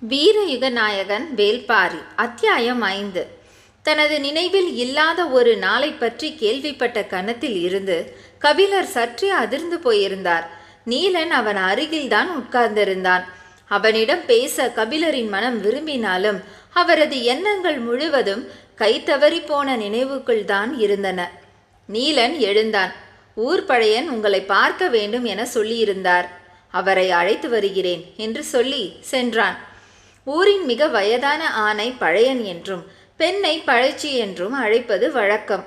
வீரயுக நாயகன் வேல்பாரி. அத்தியாயம் 5. தனது நினைவில் இல்லாத ஒரு நாளை பற்றி கேள்விப்பட்ட கணத்தில் இருந்து கபிலர் சற்றே அதிர்ந்து போயிருந்தார். நீலன் அவன் அருகில்தான் உட்கார்ந்திருந்தான். அவனிடம் பேச கபிலரின் மனம் விரும்பினாலும் அவரது எண்ணங்கள் முழுவதும் கைத்தவறி போன நினைவுக்குள் தான் இருந்தன. நீலன் எழுந்தான். ஊர்பழையன் உங்களை பார்க்க வேண்டும் என சொல்லியிருந்தார். அவரை அழைத்து வருகிறேன் என்று சொல்லி சென்றான். ஊரின் மிக வயதான ஆணை பழையன் என்றும் பெண்ணை பழைச்சி என்றும் அழைப்பது வழக்கம்.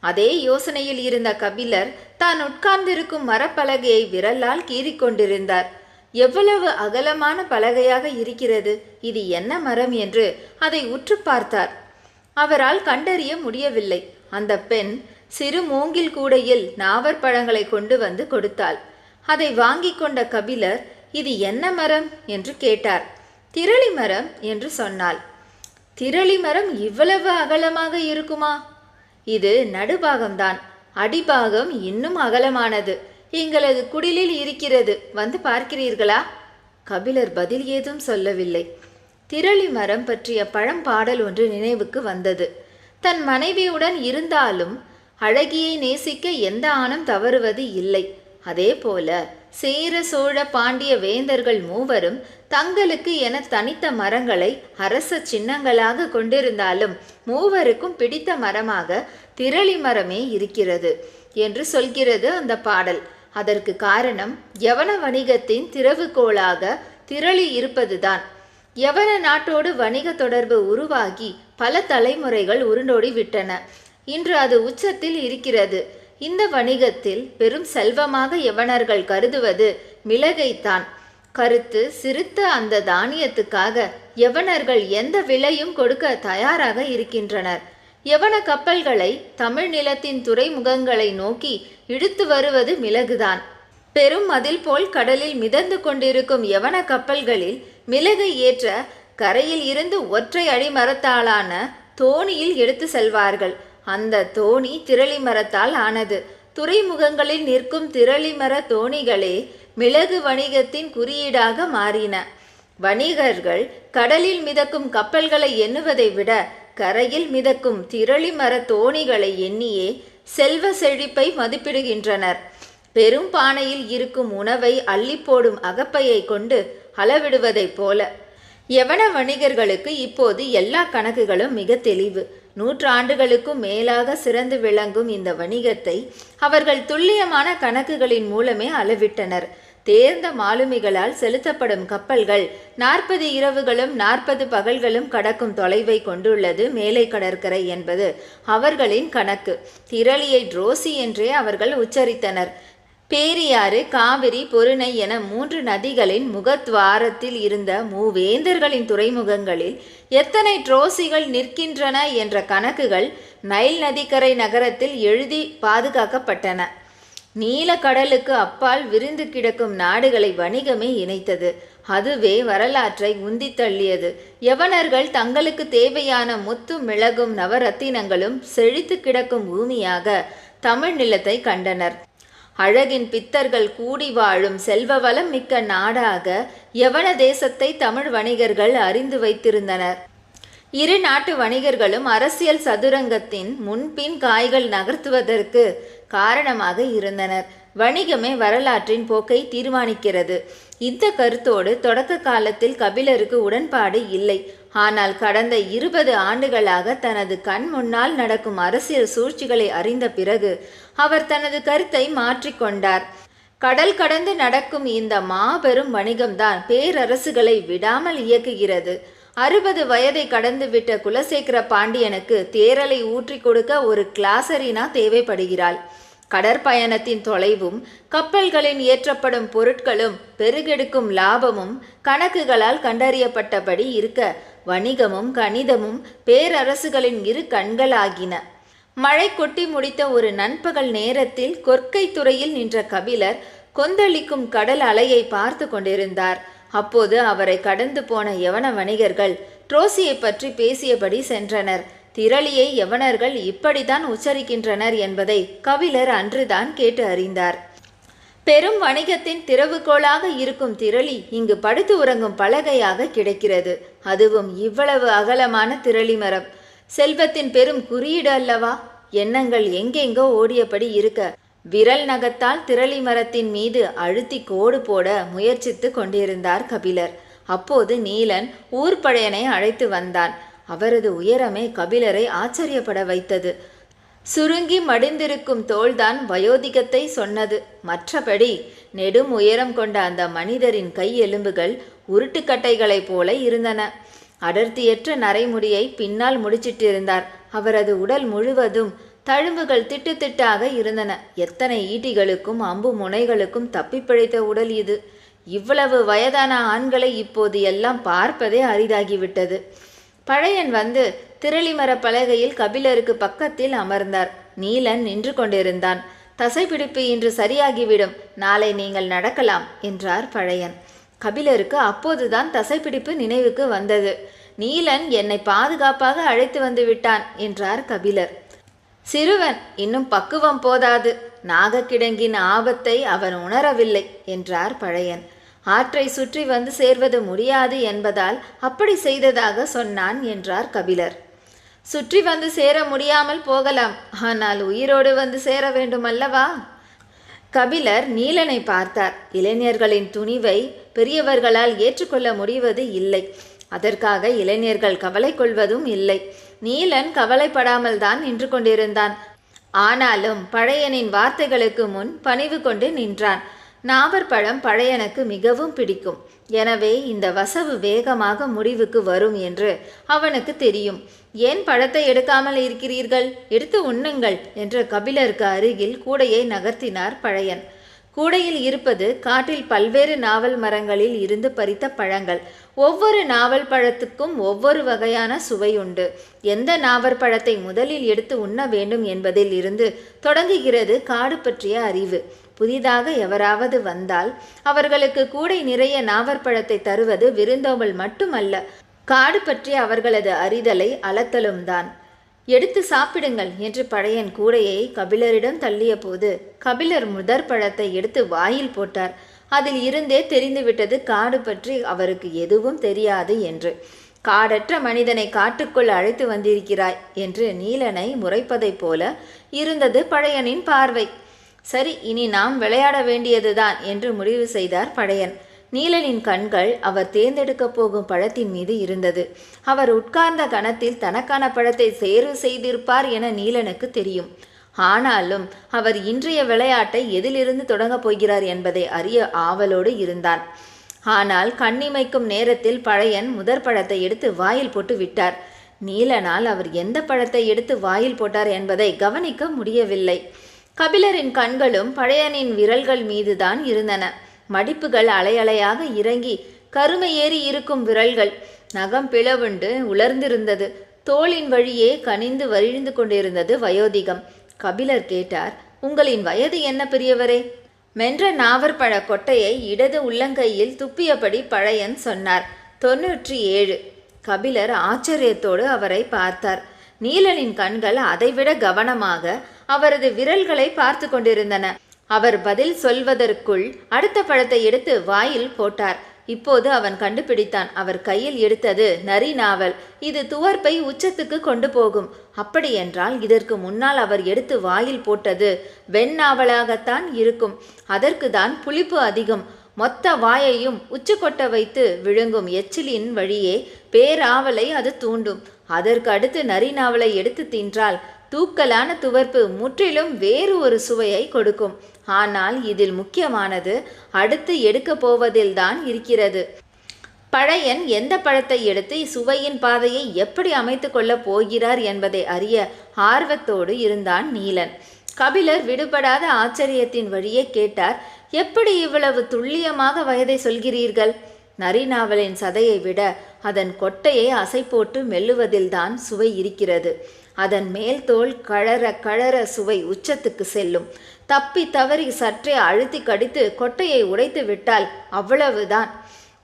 அதே யோசனையில் இருந்த கபிலர் தான் உட்கார்ந்திருக்கும் மரப்பலகையை விரலால் கீறிக்கொண்டிருந்தார். எவ்வளவு அகலமான பலகையாக இருக்கிறது, இது என்ன மரம் என்று அதை உற்று பார்த்தார். அவரால் கண்டறிய முடியவில்லை. அந்த பெண் சிறு மூங்கில் கூடையில் நாவற்பழங்களை கொண்டு வந்து கொடுத்தாள். அதை வாங்கி கொண்ட கபிலர், இது என்ன மரம் என்று கேட்டார். திரளி மரம் என்று சொன்னாள். திரளி மரம் இவ்வளவு அகலமாக இருக்குமா? இது நடுபாகம்தான், அடிபாகம் இன்னும் அகலமானது. எங்களது குடிலில் இருக்கிறது, வந்து பார்க்கிறீர்களா? கபிலர் பதில் ஏதும் சொல்லவில்லை. திரளி மரம் பற்றிய பழம்பாடல் ஒன்று நினைவுக்கு வந்தது. தன் மனைவியுடன் இருந்தாலும் அழகியை நேசிக்க எந்த ஆணும் தவறுவது இல்லை. அதே போல சேர சோழ பாண்டிய வேந்தர்கள் மூவரும் தங்களுக்கு என தனித்த மரங்களை அரச சின்னங்களாக கொண்டிருந்தாலும் மூவருக்கும் பிடித்த மரமாக திரளி மரமே இருக்கிறது என்று சொல்கிறது அந்த பாடல். அதற்கு காரணம் யவன வணிகத்தின் திறவுகோலாக திரளி இருப்பதுதான். யவன நாட்டோடு வணிக தொடர்பு உருவாகி பல தலைமுறைகள் உருண்டோடி விட்டன. இன்று அது உச்சத்தில் இருக்கிறது. இந்த வணிகத்தில் பெரும் செல்வமாக யவனர்கள் கருதுவது மிளகைத்தான். கருத்து சிறுத்த அந்த தானியத்துக்காக யவனர்கள் எந்த விலையும் கொடுக்க தயாராக இருக்கின்றனர். யவன கப்பல்களை தமிழ் நிலத்தின் துறைமுகங்களை நோக்கி இழுத்து வருவது மிளகுதான். பெரும் மதில் போல் கடலில் மிதந்து கொண்டிருக்கும் யவன கப்பல்களில் மிளகை ஏற்ற கரையில் இருந்து ஒற்றை அடிமரத்தாலான தோணியில் எடுத்து செல்வார்கள். அந்த தோணி திரளி மரத்தால் ஆனது. துறைமுகங்களில் நிற்கும் திரளிமர தோணிகளே மிளகு வணிகத்தின் குறியீடாக மாறின. வணிகர்கள் கடலில் மிதக்கும் கப்பல்களை எண்ணுவதை விட கரையில் மிதக்கும் திரளிமர தோணிகளை எண்ணியே செல்வ செழிப்பை மதிப்பிடுகின்றனர். பெரும் பானையில் இருக்கும் உணவை அள்ளி போடும் அகப்பையை கொண்டு அளவிடுவதைப் போல யவன வணிகர்களுக்கு இப்போது எல்லா கணக்குகளும் மிக தெளிவு. 100 ஆண்டுகளுக்கும் மேலாக சிறந்து விளங்கும் இந்த வணிகத்தை அவர்கள் துல்லியமான கணக்குகளின் மூலமே அளவிட்டனர். தேர்ந்த மாலுமிகளால் செலுத்தப்படும் கப்பல்கள் 40 இரவுகளும் 40 பகல்களும் கடக்கும் தொலைவை கொண்டுள்ளது மேலை கடற்கரை என்பது அவர்களின் கணக்கு. திரளியை ட்ரோசி என்றே அவர்கள் உச்சரித்தனர். பேரியாறு, காவிரி, பொருணை என 3 நதிகளின் முகத்வாரத்தில் இருந்த மூவேந்தர்களின் துறைமுகங்களில் எத்தனை ட்ரோசிகள் நிற்கின்றன என்ற கணக்குகள் நைல் நதிக்கரை நகரத்தில் எழுதி பாதுகாக்கப்பட்டன. நீல கடலுக்கு அப்பால் விரிந்து கிடக்கும் நாடுகளை வணிகமே இணைத்தது. அதுவே வரலாற்றை உந்தி தள்ளியது. யவனர்கள் தங்களுக்கு தேவையான முத்து மிளகும் நவரத்தினங்களும் செழித்து கிடக்கும் பூமியாக தமிழ் நிலத்தை கண்டனர். அழகின் பித்தர்கள் கூடி வாழும் செல்வ வளம் மிக்க நாடாக யவன தேசத்தை தமிழ் வணிகர்கள் அறிந்து வைத்திருந்தனர். இரு நாட்டு வணிகர்களும் அரசியல் சதுரங்கத்தின் முன்பின் காய்கள் நகர்த்துவதற்கு காரணமாக இருந்தனர். வணிகமே வரலாற்றின் போக்கை தீர்மானிக்கிறது. இந்த கருத்தோடு தொடக்க காலத்தில் கபிலருக்கு உடன்பாடு இல்லை. ஆனால் கடந்த 20 ஆண்டுகளாக தனது கண் முன்னால் நடக்கும் அரசியல் சூழ்ச்சிகளை அறிந்த பிறகு அவர் தனது கருத்தை மாற்றிக்கொண்டார். கடல் கடந்து நடக்கும் இந்த மாபெரும் வணிகம்தான் பேரரசுகளை விடாமல் இயக்குகிறது. 60 வயதை கடந்துவிட்ட குலசேகர பாண்டியனுக்கு தேரலை ஊற்றி கொடுக்க ஒரு கிளாசரினா தேவைப்படுகிறாள். கடற்பயணத்தின் தொலைவும் கப்பல்களின் ஏற்றப்படும் பொருட்களும் பெருகெடுக்கும் லாபமும் கணக்குகளால் கண்டறியப்பட்டபடி இருக்க வணிகமும் கணிதமும் பேரரசுகளின் இரு கண்களாகின. மழை கொட்டி முடித்த ஒரு நண்பகல் நேரத்தில் கொற்கை துறையில் நின்ற கபிலர் கொந்தளிக்கும் கடல் அலையை பார்த்து கொண்டிருந்தார். அப்போது அவரை கடந்து போன யவன வணிகர்கள் ட்ரோசியை பற்றி பேசியபடி சென்றனர். திரளியை யவனர்கள் இப்படித்தான் உச்சரிக்கின்றனர் என்பதை கபிலர் அன்றுதான் கேட்டு அறிந்தார். பெரும் வணிகத்தின் திறவுகோலாக இருக்கும் திரளி இங்கு படுத்து உறங்கும் பலகையாக கிடைக்கிறது. அதுவும் இவ்வளவு அகலமான திரளி மரம். செல்வத்தின் பெரும் குறியீடு அல்லவா? எண்ணங்கள் எங்கெங்கோ ஓடியபடி இருக்க விரல் நகத்தால் திரளி மரத்தின் மீது அழுத்தி கோடு போட முயற்சித்து கொண்டிருந்தார் கபிலர். அப்போது நீலன் ஊர்பழையனை அழைத்து வந்தான். அவரது உயரமே கபிலரை ஆச்சரியப்பட வைத்தது. சுருங்கி மடிந்திருக்கும் தோள்தான் வயோதிகத்தை சொன்னது. மற்றபடி நெடும் உயரம் கொண்ட அந்த மனிதரின் கை எலும்புகள் உருட்டுக்கட்டைகளைப் போல இருந்தன. அடர்த்தியற்ற நரைமுடியை பின்னால் முடிச்சிட்டிருந்தார். அவரது உடல் முழுவதும் தழும்புகள் திட்டு திட்டாக இருந்தன. எத்தனை ஈட்டிகளுக்கும் அம்பு முனைகளுக்கும் தப்பி பிழைத்த உடல் இது. இவ்வளவு வயதான ஆண்களை இப்போது எல்லாம் பார்ப்பதே அரிதாகிவிட்டது. பழையன் வந்து திரளிமர பலகையில் கபிலருக்கு பக்கத்தில் அமர்ந்தார். நீலன் நின்று கொண்டிருந்தான். தசைப்பிடிப்பு இன்று சரியாகிவிடும், நாளை நீங்கள் நடக்கலாம் என்றார் பழையன். கபிலருக்கு அப்போதுதான் தசைப்பிடிப்பு நினைவுக்கு வந்தது. நீலன் என்னை பாதுகாப்பாக அழைத்து வந்து விட்டான் என்றார் கபிலர். சிறுவன், இன்னும் பக்குவம் போதாது. நாகக்கிடங்கின் ஆபத்தை அவன் உணரவில்லை என்றார் பழையன். ஆற்றை சுற்றி வந்து சேர்வது முடியாது என்பதால் அப்படி செய்ததாக சொன்னான் என்றார் கபிலர். சுற்றி வந்து சேர முடியாமல் போகலாம், ஆனால் உயிரோடு வந்து சேர வேண்டும் அல்லவா? கபிலர் நீலனை பார்த்தார். இளைஞர்களின் துணிவை பெரியவர்களால் ஏற்றுக்கொள்ள முடிவது இல்லை. அதற்காக இளைஞர்கள் கவலை கொள்வதும் இல்லை. நீலன் கவலைப்படாமல் தான் நின்று கொண்டிருந்தான். ஆனாலும் பழையனின் வார்த்தைகளுக்கு முன் பணிவு கொண்டு நின்றான். நாவற்பழம் பழையனுக்கு மிகவும் பிடிக்கும். எனவே இந்த வசவு வேகமாக முடிவுக்கு வரும் என்று அவனுக்கு தெரியும். ஏன் பழத்தை எடுக்காமல் இருக்கிறீர்கள்? எடுத்து உண்ணுங்கள் என்று கபிலருக்கு அருகில் கூடையை நகர்த்தினார் பழையன். கூடையில் இருப்பது காட்டில் பல்வேறு நாவல் மரங்களில் இருந்து பறித்த பழங்கள். ஒவ்வொரு நாவல் பழத்துக்கும் ஒவ்வொரு வகையான சுவை உண்டு. எந்த நாவற்பழத்தை முதலில் எடுத்து உண்ண வேண்டும் என்பதில் இருந்து தொடங்குகிறது காடு பற்றிய அறிவு. புதிதாக எவராவது வந்தால் அவர்களுக்கு கூடை நிறைய நாவற்பழத்தை தருவது விருந்தோம்பல் மட்டுமல்ல, காடு பற்றி அவர்களது அறிதலை அளத்தலும் தான். எடுத்து சாப்பிடுங்கள் என்று பழையன் கூடையை கபிலரிடம் தள்ளிய போது கபிலர் முதற் பழத்தை எடுத்து வாயில் போட்டார். அதில் இருந்தே தெரிந்துவிட்டது காடு பற்றி அவருக்கு எதுவும் தெரியாது என்று. காடற்ற மனிதனை காட்டுக்குள் அழைத்து வந்திருக்கிறாய் என்று நீலனை முறைப்பதைப் போல இருந்தது பழையனின் பார்வை. சரி, இனி நாம் விளையாட வேண்டியதுதான் என்று முடிவு செய்தார் பழையன். நீலனின் கண்கள் அவர் தேர்ந்தெடுக்கப் போகும் பழத்தின் மீது இருந்தது. அவர் உட்கார்ந்த கணத்தில் தனக்கான பழத்தை தேர்வு செய்திருப்பார் என நீலனுக்கு தெரியும். ஆனாலும் அவர் இன்றைய விளையாட்டை எதிலிருந்து தொடங்கப் போகிறார் என்பதை அறிய ஆவலோடு இருந்தான். ஆனால் கண்ணிமைக்கும் நேரத்தில் பழையன் முதற் பழத்தை எடுத்து வாயில் போட்டு விட்டார். நீலனால் அவர் எந்த பழத்தை எடுத்து வாயில் போட்டார் என்பதை கவனிக்க முடியவில்லை. கபிலரின் கண்களும் பழையனின் விரல்கள் மீதுதான் இருந்தன. மடிப்புகள் அலையலையாக இறங்கி கருமையேறி இருக்கும் விரல்கள். நகம் பிளவுண்டு உலர்ந்திருந்தது. தோளின் வழியே கனிந்து வழிந்து கொண்டிருந்தது வயோதிகம். கபிலர் கேட்டார், உங்களின் வயது என்ன பெரியவரே? மென்ற நாவற்பழ கொட்டையை இடது உள்ளங்கையில் துப்பியபடி பழையன் சொன்னார். 97. கபிலர் ஆச்சரியத்தோடு அவரை பார்த்தார். நீலனின் கண்கள் அதைவிட கவனமாக அவரது விரல்களை பார்த்து கொண்டிருந்தன. அவர் பதில் சொல்வதற்குள் அடுத்த பழத்தை எடுத்து வாயில் போட்டார். இப்போது அவன் கண்டுபிடித்தான். அவர் கையில் எடுத்தது நரி நாவல். இது துவர்ப்பை உச்சத்துக்கு கொண்டு போகும். அப்படியென்றால் இதற்கு முன்னால் அவர் எடுத்து வாயில் போட்டது வெண்ணாவலாகத்தான் இருக்கும். அதற்கு தான் புளிப்பு அதிகம். மொத்த வாயையும் உச்சு கொட்ட வைத்து விழுங்கும் எச்சிலின் வழியே பேராவலை அது தூண்டும். அதற்கு அடுத்து நரி நாவலை எடுத்து தின்றால் தூக்கலான துவர்ப்பு முற்றிலும் வேறு ஒரு சுவையை கொடுக்கும். ஆனால் இதில் முக்கியமானது அடுத்து எடுக்கப் போவதில்தான் இருக்கிறது. பழையன் எந்த பழத்தை எடுத்து சுவையின் பாதையை எப்படி அமைத்து கொள்ளப் போகிறார் என்பதை அறிய ஆர்வத்தோடு இருந்தான் நீலன். கபிலர் விடுபடாத ஆச்சரியத்தின் வழியே கேட்டார், எப்படி இவ்வளவு துல்லியமாக வயதை சொல்கிறீர்கள்? நரிநாவலின் சதையை விட அதன் கொட்டையை அசை போட்டு மெல்லுவதில்தான் சுவை இருக்கிறது. அதன் மேல் தோல் கழற கழற சுவை உச்சத்துக்கு செல்லும். தப்பி தவறி சற்றே அழுத்தி கடித்து கொட்டையை உடைத்து விட்டால் அவ்வளவுதான்.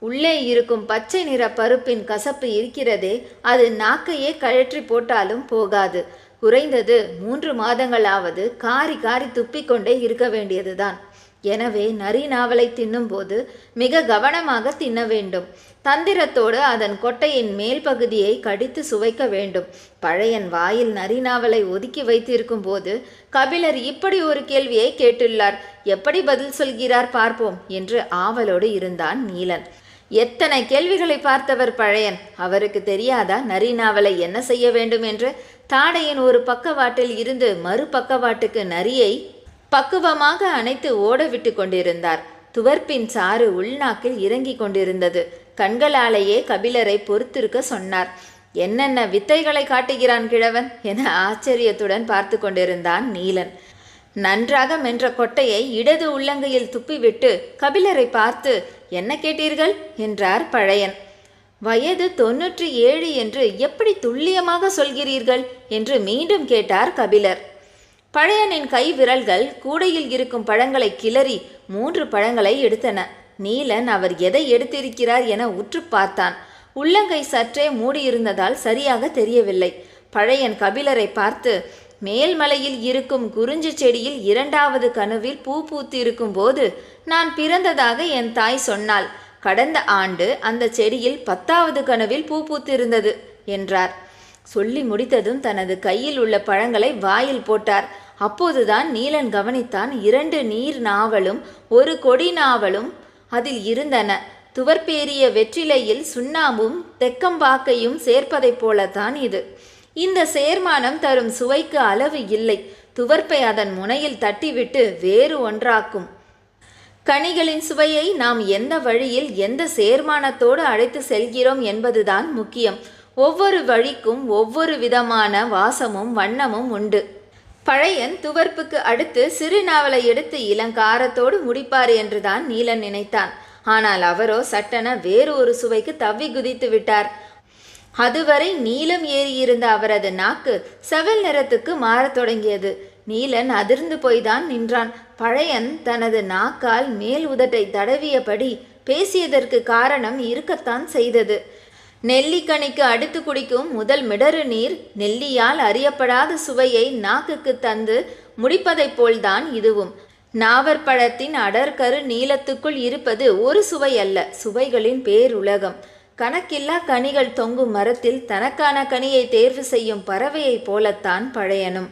உள்ளே இருக்கும் பச்சை நிற பருப்பின் கசப்பு இருக்கிறதே, அது நாக்கையே கழற்றி போட்டாலும் போகாது. குறைந்தது 3 மாதங்களாவது காரி காரி துப்பிக்கொண்டே இருக்க வேண்டியதுதான். எனவே நரி நாவலை தின்னும்போது மிக கவனமாக தின்ன வேண்டும். தந்திரத்தோடு அதன் கொட்டையின் மேல் பகுதியை கடித்து சுவைக்க வேண்டும். பழையன் வாயில் நரி நாவலை ஒதுக்கி வைத்திருக்கும் போது கபிலர் இப்படி ஒரு கேள்வியை கேட்டுள்ளார். எப்படி பதில் சொல்கிறார் பார்ப்போம் என்று ஆவலோடு இருந்தான் நீலன். எத்தனை கேள்விகளை பார்த்தவர் பழையன். அவருக்கு தெரியாதா நரி நாவலை என்ன செய்ய வேண்டும் என்று? தாடையின் ஒரு பக்கவாட்டில் இருந்து மறு பக்கவாட்டுக்கு நரியை பக்குவமாக அணைத்து ஓட விட்டு கொண்டிருந்தார். துவர்ப்பின் சாறு உள்நாக்கில் இறங்கி கொண்டிருந்தது. கண்களாலேயே கபிலரை பொறுத்திருக்க சொன்னார். என்னென்ன வித்தைகளை காட்டுகிறான் கிழவன் என ஆச்சரியத்துடன் பார்த்து கொண்டிருந்தான் நீலன். நன்றாக மென்ற கொட்டையை இடது உள்ளங்கையில் துப்பிவிட்டு கபிலரை பார்த்து, என்ன கேட்டீர்கள் என்றார் பழையன். வயது 97 என்று எப்படி துல்லியமாக சொல்கிறீர்கள் என்று மீண்டும் கேட்டார் கபிலர். பழையனின் கை விரல்கள் கூடையில் இருக்கும் பழங்களை கிளறி 3 பழங்களை எடுத்தன. நீலன் அவர் எதை எடுத்திருக்கிறார் என உற்று பார்த்தான். உள்ளங்கை சற்றே மூடியிருந்ததால் சரியாக தெரியவில்லை. பழையன் கபிலரை பார்த்து, மேல்மலையில் இருக்கும் குறிஞ்சி செடியில் 2வது கணுவில் பூ பூத்திருக்கும் போது நான் பிறந்ததாக என் தாய் சொன்னாள். கடந்த ஆண்டு அந்த செடியில் 10வது கணுவில் பூ பூத்திருந்தது என்றார். சொல்லி முடித்ததும் தனது கையில் உள்ள பழங்களை வாயில் போட்டார். அப்போதுதான் நீலன் கவனித்தான், 2 நீர் நாவலும் 1 கொடி நாவலும் அதில் இருந்தன. துவர்பேறிய வெற்றிலையில் சுண்ணாம்பும் தெக்கம்பாக்கையும் சேர்ப்பதைப் போலத்தான் இது. இந்த சேர்மானம் தரும் சுவைக்கு அளவு இல்லை. துவர்ப்பை அதன் முனையில் தட்டிவிட்டு வேறு ஒன்றாக்கும். கனிகளின் சுவையை நாம் எந்த வழியில் எந்த சேர்மானத்தோடு அழைத்து செல்கிறோம் என்பதுதான் முக்கியம். ஒவ்வொரு வழிக்கும் ஒவ்வொரு விதமான வாசமும் வண்ணமும் உண்டு. பழையன் துவர்ப்புக்கு அடுத்து சிறு நாவலை எடுத்து இளங்காரத்தோடு முடிப்பார் என்றுதான் நீலன் நினைத்தான். ஆனால் அவரோ சட்டென வேறு ஒரு சுவைக்கு தவ்வி குதித்து விட்டார். அதுவரை நீலம் ஏறியிருந்த அவரது நாக்கு செவல் நிறத்துக்கு மாறத் தொடங்கியது. நீலன் அதிர்ந்து போய்தான் நின்றான். பழையன் தனது நாக்கால் மேல் உதட்டை தடவியபடி பேசியதற்கு காரணம் இருக்கத்தான் செய்தது. நெல்லிக்கனிக்கு அடுத்து குடிக்கும் முதல் மிடறு நீர் நெல்லியால் அறியப்படாத சுவையை நாக்குக்கு தந்து முடிப்பதைப் போல்தான் இதுவும். நாவற்பழத்தின் அடர்கரு நீளத்துக்குள் இருப்பது ஒரு சுவை அல்ல, சுவைகளின் பேருலகம். கணக்கில்லா கனிகள் தொங்கும் மரத்தில் தனக்கான கனியை தேர்வு செய்யும் பறவையைப் போலத்தான் பழையனும்.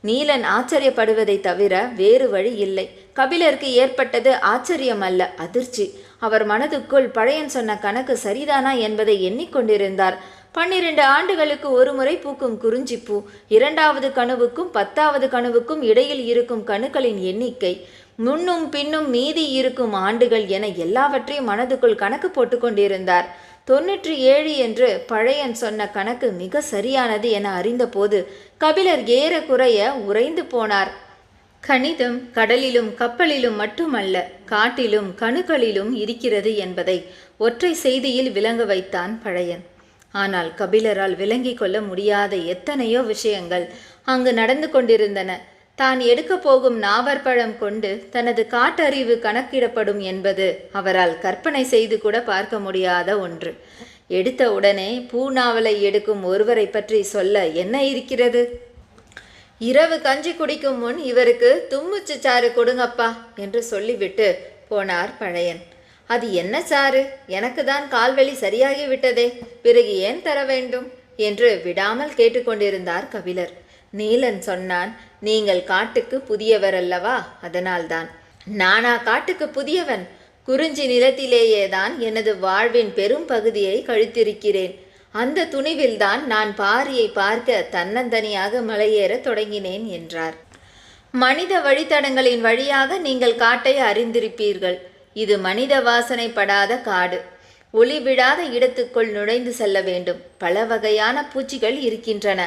நீலன் ஆச்சரியப்படுவதை தவிர வேறு வழி இல்லை. கபிலருக்கு ஏற்பட்டது ஆச்சரியம் அல்ல, அதிர்ச்சி. அவர் மனதுக்குள் பழையன் சொன்ன கணக்கு சரிதானா என்பதை எண்ணிக்கொண்டிருந்தார். 12 ஆண்டுகளுக்கு ஒரு முறை பூக்கும் குறிஞ்சிப்பூ, 2வது கணுவுக்கும் 10வது கணுவுக்கும் இடையில் இருக்கும் கணுக்களின் எண்ணிக்கை, முன்னும் பின்னும் மீதி இருக்கும் ஆண்டுகள் என எல்லாவற்றையும் மனதுக்குள் கணக்கு போட்டு கொண்டிருந்தார். 97 என்று பழையன் சொன்ன கணக்கு மிக சரியானது என அறிந்தபோது கபிலர் ஏறக்குறைய உறைந்து போனார். கணிதம் கடலிலும் கப்பலிலும் மட்டுமல்ல, காட்டிலும் கணுக்களிலும் இருக்கிறது என்பதை ஒற்றை செய்தியில் விளங்க வைத்தான் பழையன். ஆனால் கபிலரால் விளங்கி கொள்ள முடியாத எத்தனையோ விஷயங்கள் அங்கு நடந்து கொண்டிருந்தன. தான் எடுக்கப் போகும் நாவற்பழம் கொண்டு தனது காட்டறிவு கணக்கிடப்படும் என்பது அவரால் கற்பனை செய்து கூட பார்க்க முடியாத ஒன்று. எடுத்த உடனே பூநாவலை எடுக்கும் ஒருவரை பற்றி சொல்ல என்ன இருக்கிறது? இரவு கஞ்சி குடிக்கும் முன் இவருக்கு தும்முச்சு சாறு கொடுங்கப்பா என்று சொல்லிவிட்டு போனார் பழையன். அது என்ன சாறு? எனக்கு தான் கால்வெளி சரியாகி விட்டதே, பிறகு ஏன் தர வேண்டும் என்று விடாமல் கேட்டுக்கொண்டிருந்தார் கபிலர். நீலன் சொன்னான், நீங்கள் காட்டுக்கு புதியவர் அல்லவா, அதனால்தான். நானா காட்டுக்கு புதியவன்? குறிஞ்சி நிலத்திலேயேதான் எனது வாழ்வின் பெரும் பகுதியை கழித்திருக்கிறேன். அந்த துணிவில்தான் நான் பாரியை பார்க்க தன்னந்தனியாக மலையேற தொடங்கினேன் என்றார். மனித வழித்தடங்களின் வழியாக நீங்கள் காட்டை அறிந்திருப்பீர்கள். இது மனித வாசனை படாத காடு. ஒளி விடாத இடத்துக்குள் நுழைந்து செல்ல வேண்டும். பல வகையான பூச்சிகள் இருக்கின்றன.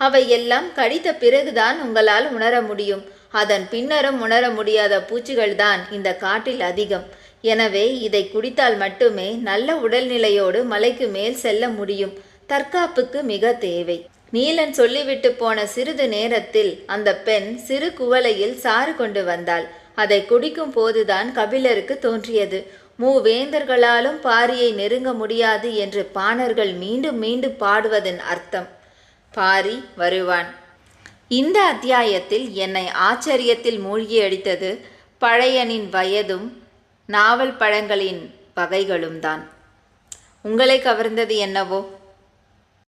அவை எல்லாம் கடித்த பிறகுதான் உங்களால் உணர முடியும். அதன் பின்னரும் உணர முடியாத பூச்சிகள்தான் இந்த காட்டில் அதிகம். எனவே இதை குடித்தால் மட்டுமே நல்ல உடல்நிலையோடு மலைக்கு மேல் செல்ல முடியும். தற்காப்புக்கு மிக தேவை. நீலன் சொல்லிவிட்டு போன சிறிது நேரத்தில் அந்த பெண் சிறு குவளையில் சாறு கொண்டு வந்தாள். அதை குடிக்கும் போதுதான் கபிலருக்கு தோன்றியது, மூவேந்தர்களாலும் பாரியை நெருங்க முடியாது என்று பாணர்கள் மீண்டும் மீண்டும் பாடுவதன் அர்த்தம். பாரி வருவான். இந்த அத்தியாயத்தில் என்னை ஆச்சரியத்தில் மூழ்கி அடித்தது பழையனின் வயதும் நாவல் பழங்களின் வகைகளும் தான். உங்களை கவர்ந்தது என்னவோ?